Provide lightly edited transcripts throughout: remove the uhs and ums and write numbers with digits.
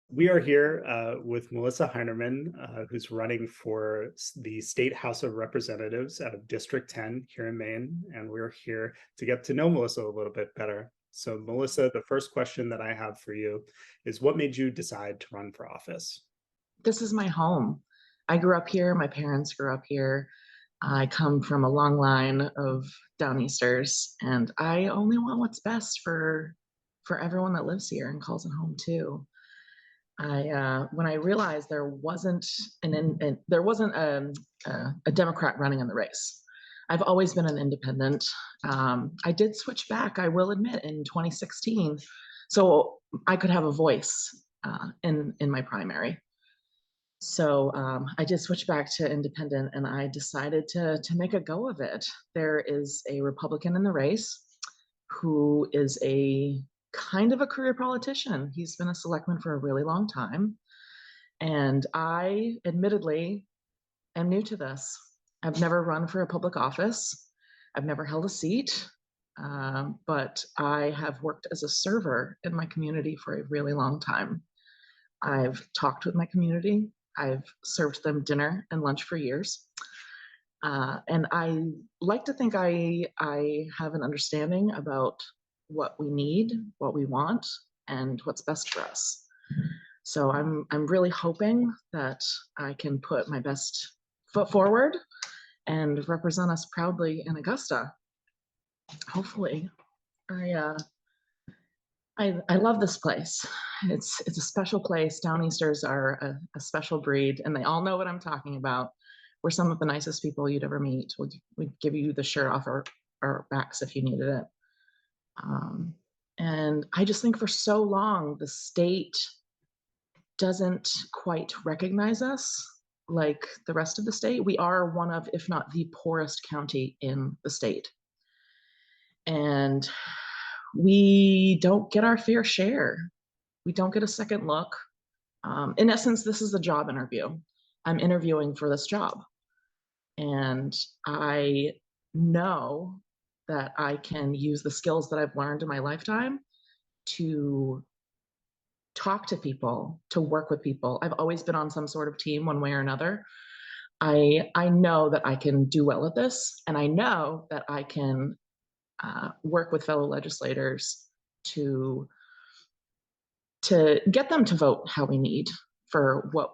We are here with Melissa Hinerman, who's running for the State House of Representatives out of District 10 here in Maine. And we're here to get to know Melissa a little bit better. So, Melissa, the first question that I have for you is what made you decide to run for office? This is my home. I grew up here. My parents grew up here. I come from a long line of Downeasters, and I only want what's best for everyone that lives here and calls it home too. I when I realized there wasn't there wasn't a Democrat running in the race. I've always been an independent. I did switch back, I will admit, in 2016, so I could have a voice in my primary. So I did switch back to independent, and I decided to make a go of it. There is a Republican in the race who is a kind of a career politician. He's been a selectman for a really long time, and I admittedly am new to this. I've never run for a public office. I've never held a seat, but I have worked as a server in my community for a really long time. I've talked with my community. I've served them dinner and lunch for years. And I like to think I have an understanding about what we need, what we want, and what's best for us. So I'm really hoping that I can put my best foot forward and represent us proudly in Augusta. Hopefully, I uh, I love this place. It's a special place. Downeasters are a special breed, and they all know what I'm talking about. We're some of the nicest people you'd ever meet. We'd give you the shirt off our backs if you needed it. Um, and I just think for so long the state doesn't quite recognize us like the rest of the state. We are one of, if not the poorest county in the state. And we don't get our fair share. We don't get a second look. In essence, this is a job interview. I'm interviewing for this job. And I know that I can use the skills that I've learned in my lifetime to talk to people, to work with people. I've always been on some sort of team one way or another. I know that I can do well at this, and I know that I can work with fellow legislators to get them to vote how we need for what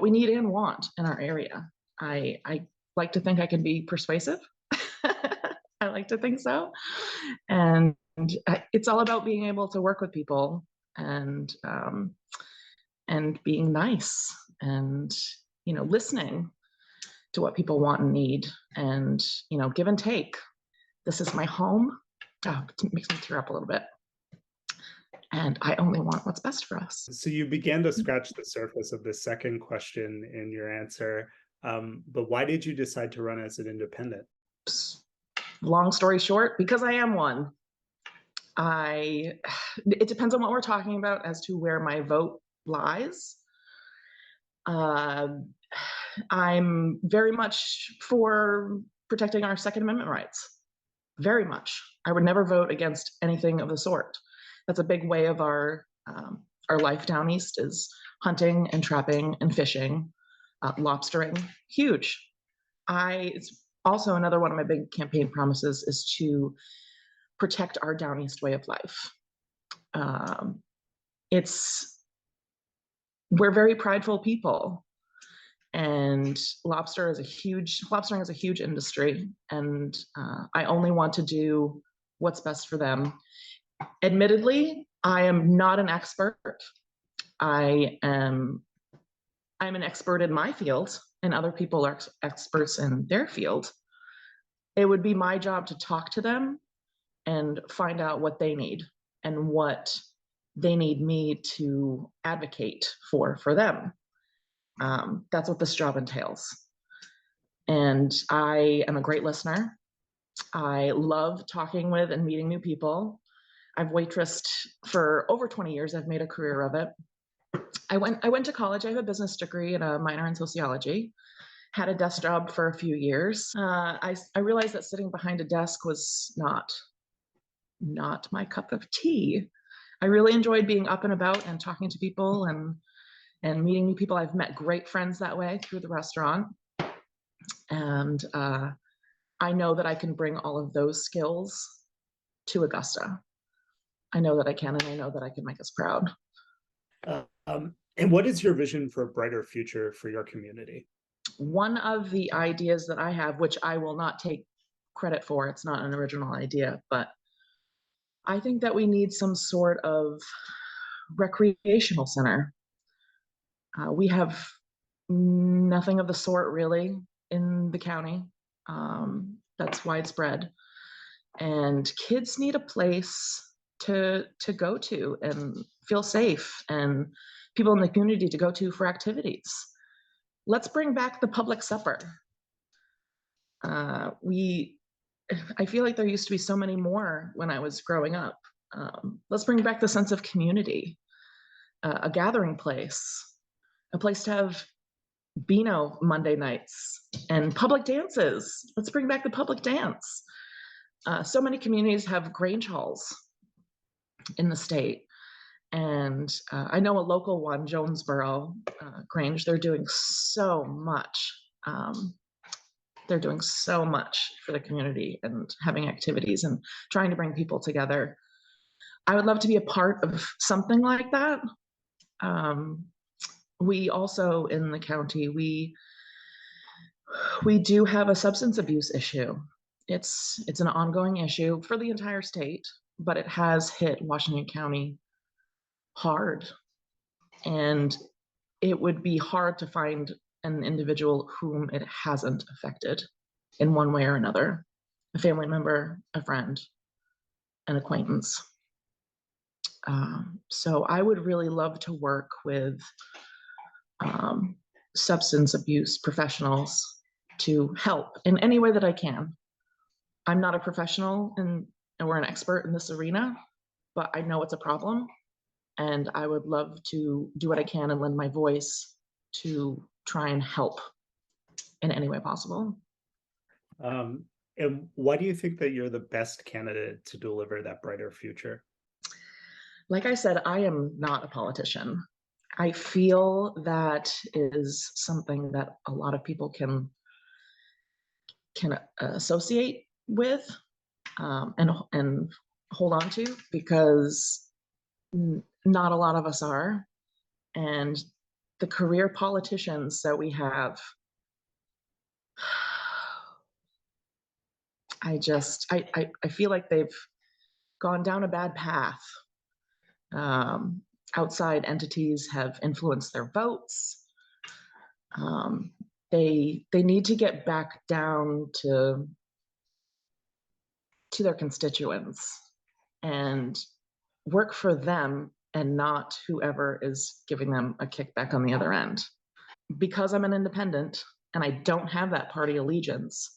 we need and want in our area. I like to think I can be persuasive. I like to think so, and it's all about being able to work with people and being nice and listening to what people want and need and give and take. This is my home. Oh, it makes me tear up a little bit. And I only want what's best for us. So, you began to scratch the surface of the second question in your answer. But why did you decide to run as an independent? Long story short, because I am one. It depends on what we're talking about as to where my vote lies. I'm very much for protecting our Second Amendment rights. Very much. I would never vote against anything of the sort. That's a big way of our life down east is hunting and trapping and fishing, lobstering. Huge. It's also another one of my big campaign promises is to protect our down east way of life. It's We're very prideful people, and lobstering is a huge industry, and I only want to do what's best for them. Admittedly, I am not an expert. I'm an expert in my field, and other people are experts in their field. It would be my job to talk to them and find out what they need and what they need me to advocate for them. That's what this job entails. And I am a great listener. I love talking with and meeting new people. I've waitressed for over 20 years. I've made a career of it. I went to college. I have a business degree and a minor in sociology. Had a desk job for a few years. I realized that sitting behind a desk was not my cup of tea. I really enjoyed being up and about and talking to people and meeting new people. I've met great friends that way through the restaurant. And I know that I can bring all of those skills to Augusta. I know that I can, and I know that I can make us proud. And what is your vision for a brighter future for your community? One of the ideas that I have, which I will not take credit for, it's not an original idea, but I think that we need some sort of recreational center. We have nothing of the sort really in the county. That's widespread. And kids need a place to go to and feel safe, and people in the community to go to for activities. Let's bring back the public supper. We I feel like there used to be so many more when I was growing up. Let's bring back the sense of community, a gathering place, a place to have Beano Monday nights and public dances. Let's bring back the public dance. So many communities have Grange halls in the state. And I know a local one, Jonesboro Grange, they're doing so much. They're doing so much for the community and having activities and trying to bring people together. I would love to be a part of something like that. We also in the county, we do have a substance abuse issue. It's an ongoing issue for the entire state, but it has hit Washington County hard. And it would be hard to find an individual whom it hasn't affected in one way or another, a family member, a friend, an acquaintance. So I would really love to work with substance abuse professionals to help in any way that I can. I'm not a professional and we're an expert in this arena, but I know it's a problem. And I would love to do what I can and lend my voice to try and help in any way possible. And why do you think that you're the best candidate to deliver that brighter future? Like I said, I am not a politician. I feel that is something that a lot of people can associate with and hold on to, because not a lot of us are. And the career politicians that we have, I feel like they've gone down a bad path. Outside entities have influenced their votes. They need to get back down to their constituents and work for them and not whoever is giving them a kickback on the other end. Because I'm an independent and I don't have that party allegiance,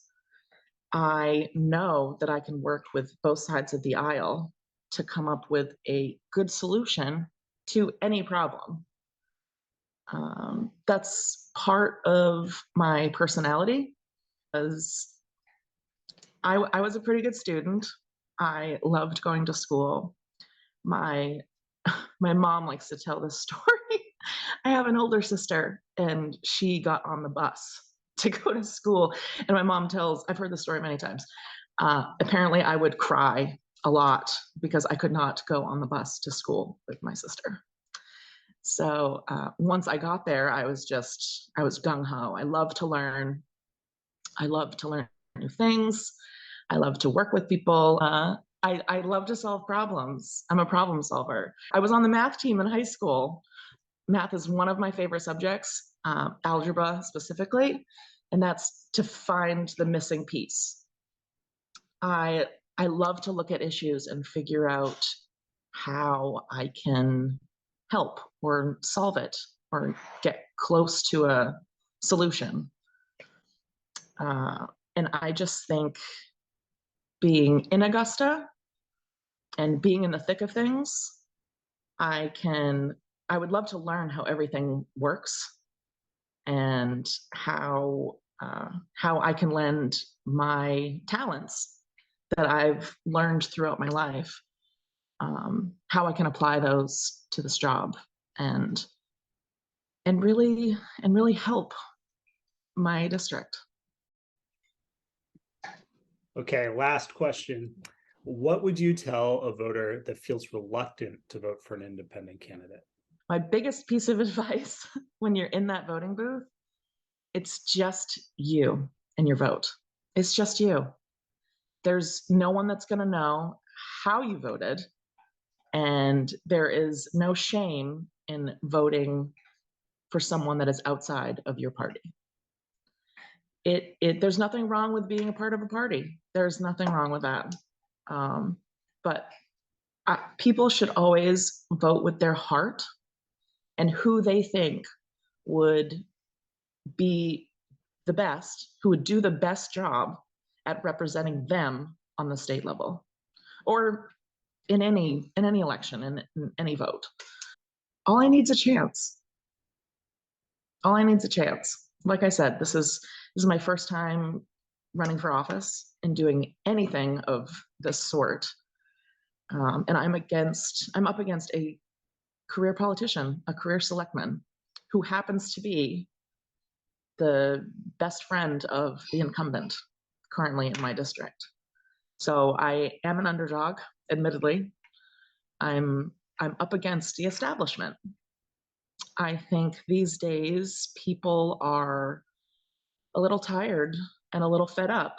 I know that I can work with both sides of the aisle to come up with a good solution to any problem. That's part of my personality, as I was a pretty good student. I loved going to school. My my mom likes to tell this story. I have an older sister, and she got on the bus to go to school. And my mom tells, I've heard the story many times. Apparently, I would cry a lot because I could not go on the bus to school with my sister. So once I got there, I was gung ho. I love to learn. I love to learn new things. I love to work with people. I love to solve problems. I'm a problem solver. I was on the math team in high school. Math is one of my favorite subjects, algebra specifically, and that's to find the missing piece. I love to look at issues and figure out how I can help or solve it or get close to a solution. And I just think being in Augusta and being in the thick of things, I would love to learn how everything works and how I can lend my talents that I've learned throughout my life how I can apply those to this job and and really help my district. Okay, last question. What would you tell a voter that feels reluctant to vote for an independent candidate? My biggest piece of advice when you're in that voting booth, it's just you and your vote. It's just you. There's no one that's going to know how you voted, and there is no shame in voting for someone that is outside of your party. There's nothing wrong with being a part of a party. There's nothing wrong with that. But people should always vote with their heart and who they think would be the best, who would do the best job at representing them on the state level or in any election, in any vote. All I need is a chance. All I need is a chance. Like I said, this is my first time running for office and doing anything of this sort. And I'm up against a career politician, a career selectman, who happens to be the best friend of the incumbent currently in my district. So I am an underdog, admittedly. I'm up against the establishment. I think these days people are a little tired and a little fed up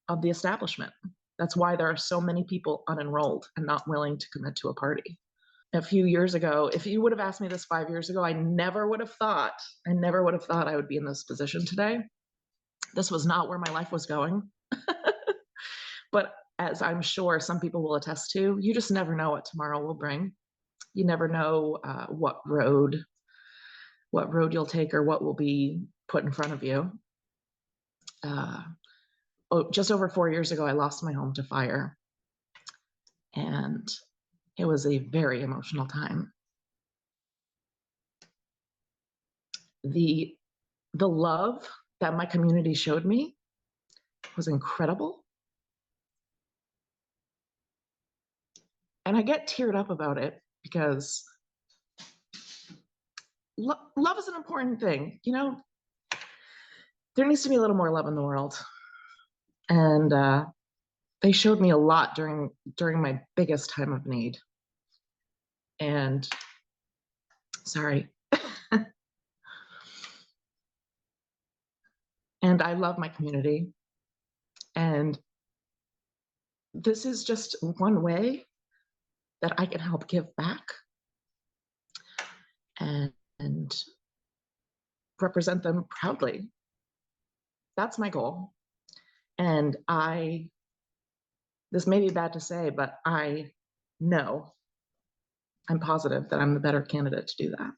of the establishment. That's why there are so many people unenrolled and not willing to commit to a party. A few years ago, if you would have asked me this 5 years ago, I never would have thought I would be in this position today. This was not where my life was going. But as I'm sure some people will attest to, you just never know what tomorrow will bring. You never know what road you'll take or what will be put in front of you. Just over 4 years ago, I lost my home to fire, and it was a very emotional time. The love that my community showed me was incredible. And I get teared up about it because love is an important thing. You know, there needs to be a little more love in the world. And they showed me a lot during my biggest time of need. And sorry. And I love my community. And this is just one way that I can help give back and represent them proudly. That's my goal. And this may be bad to say, but I know, I'm positive that I'm the better candidate to do that.